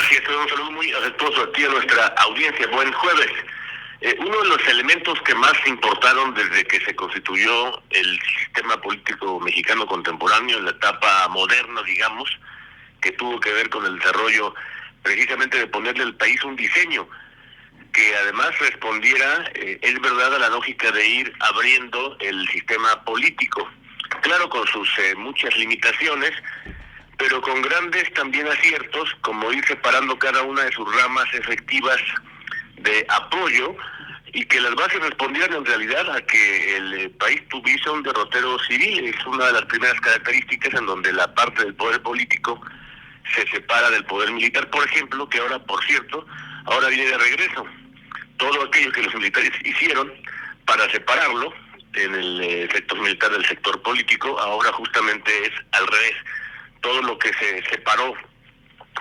Gracias, un saludo muy afectuoso a ti y a nuestra audiencia. Buen jueves. Uno de los elementos que más importaron desde que se constituyó el sistema político mexicano contemporáneo, en la etapa moderna, digamos, que tuvo que ver con el desarrollo precisamente de ponerle al país un diseño que además respondiera, es verdad, a la lógica de ir abriendo el sistema político. Claro, con sus muchas limitaciones, pero con grandes también aciertos, como ir separando cada una de sus ramas efectivas de apoyo y que las bases respondieran en realidad a que el país tuviese un derrotero civil. Es una de las primeras características en donde la parte del poder político se separa del poder militar, por ejemplo, que ahora, por cierto, ahora viene de regreso. Todo aquello que los militares hicieron para separarlo en el sector militar del sector político, ahora justamente es al revés. Todo lo que se separó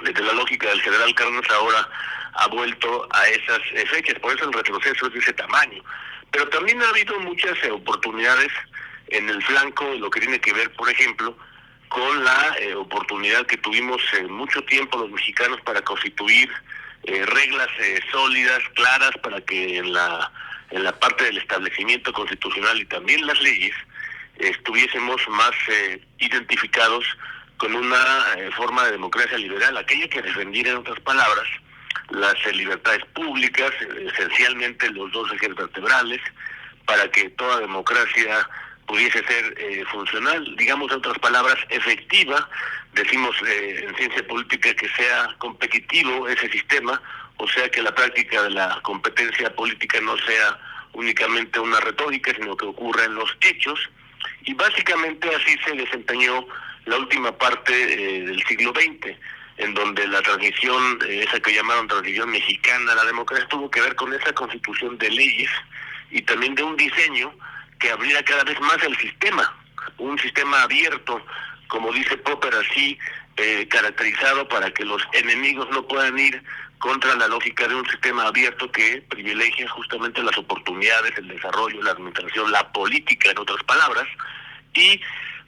desde la lógica del general Cárdenas ahora ha vuelto a esas fechas, por eso el retroceso es de ese tamaño. Pero también ha habido muchas oportunidades en el flanco de lo que tiene que ver, por ejemplo, con la oportunidad que tuvimos mucho tiempo los mexicanos para constituir reglas sólidas, claras, para que en la parte del establecimiento constitucional y también las leyes estuviésemos más identificados con una forma de democracia liberal, aquella que defendiera, en otras palabras, las libertades públicas, esencialmente los dos ejes vertebrales, para que toda democracia pudiese ser funcional, digamos en otras palabras, efectiva. Decimos en ciencia política que sea competitivo ese sistema, o sea que la práctica de la competencia política no sea únicamente una retórica, sino que ocurra en los hechos, y básicamente así se desempeñó la última parte del siglo XX, en donde la transición, esa que llamaron transición mexicana a la democracia, tuvo que ver con esa constitución de leyes y también de un diseño que abriera cada vez más el sistema, un sistema abierto, como dice Popper, así caracterizado para que los enemigos no puedan ir contra la lógica de un sistema abierto que privilegia justamente las oportunidades, el desarrollo, la administración, la política, en otras palabras, y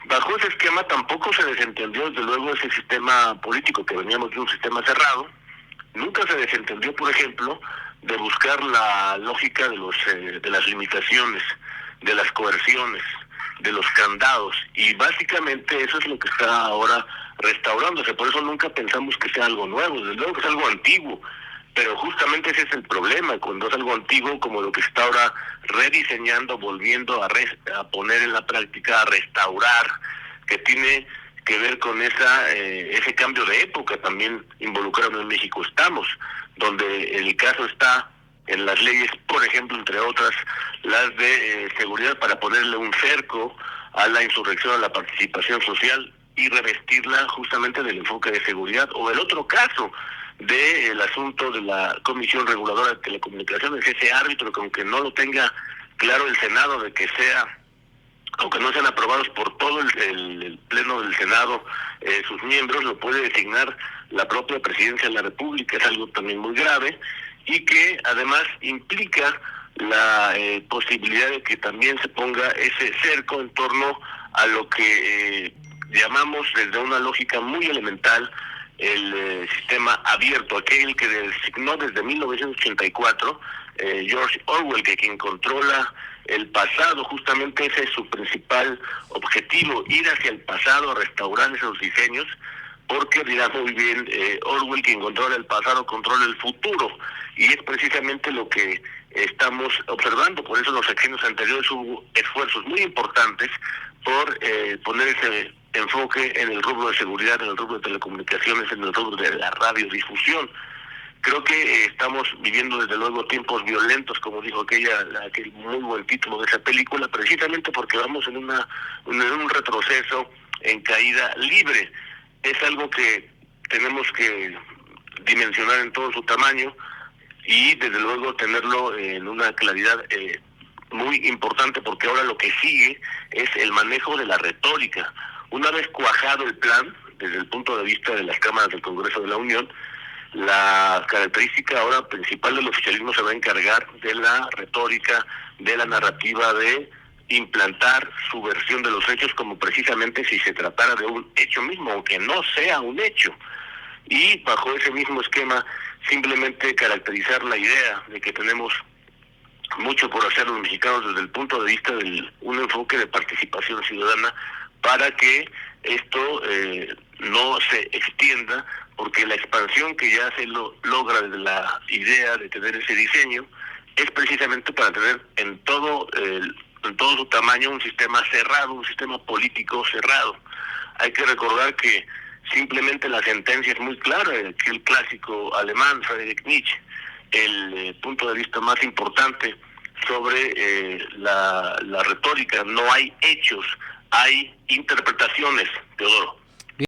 bajo ese esquema tampoco se desentendió desde luego ese sistema político que veníamos de un sistema cerrado. Nunca se desentendió, por ejemplo, de buscar la lógica de las limitaciones, de las coerciones, de los candados, y básicamente eso es lo que está ahora restaurándose. Por eso nunca pensamos que sea algo nuevo, desde luego que es algo antiguo, pero justamente ese es el problema, cuando es algo antiguo como lo que se está ahora rediseñando, volviendo a poner en la práctica, a restaurar, que tiene que ver con ese cambio de época también involucrado en México estamos, donde el caso está en las leyes, por ejemplo, entre otras, las de seguridad, para ponerle un cerco a la insurrección, a la participación social y revestirla justamente del enfoque de seguridad, o el otro caso del asunto de la Comisión Reguladora de Telecomunicaciones, ese árbitro que aunque no lo tenga claro el Senado de que sea, aunque no sean aprobados por todo el Pleno del Senado, sus miembros, lo puede designar la propia Presidencia de la República. Es algo también muy grave y que además implica la posibilidad de que también se ponga ese cerco en torno a lo que llamamos desde una lógica muy elemental el sistema abierto, aquel que designó desde 1984 George Orwell, que quien controla el pasado, justamente ese es su principal objetivo, ir hacia el pasado, a restaurar esos diseños, porque dirá muy bien Orwell, quien controla el pasado, controla el futuro, y es precisamente lo que estamos observando. Por eso en los sexenios anteriores hubo esfuerzos muy importantes por poner ese enfoque en el rubro de seguridad, en el rubro de telecomunicaciones, en el rubro de la radiodifusión. Creo que estamos viviendo desde luego tiempos violentos, como dijo aquel muy buen título de esa película, precisamente porque vamos en un retroceso, en caída libre. Es algo que tenemos que dimensionar en todo su tamaño y desde luego tenerlo en una claridad muy importante, porque ahora lo que sigue es el manejo de la retórica. Una vez cuajado el plan, desde el punto de vista de las cámaras del Congreso de la Unión, la característica ahora principal del oficialismo se va a encargar de la retórica, de la narrativa, de implantar su versión de los hechos, como precisamente si se tratara de un hecho mismo, aunque no sea un hecho. y bajo ese mismo esquema simplemente caracterizar la idea de que tenemos mucho por hacer los mexicanos desde el punto de vista de un enfoque de participación ciudadana para que esto no se extienda, porque la expansión que ya se logra desde la idea de tener ese diseño es precisamente para tener en todo su tamaño un sistema cerrado, un sistema político cerrado. Hay que recordar que simplemente la sentencia es muy clara, que el clásico alemán Friedrich Nietzsche, el punto de vista más importante sobre la retórica. No hay hechos, hay interpretaciones, Teodoro.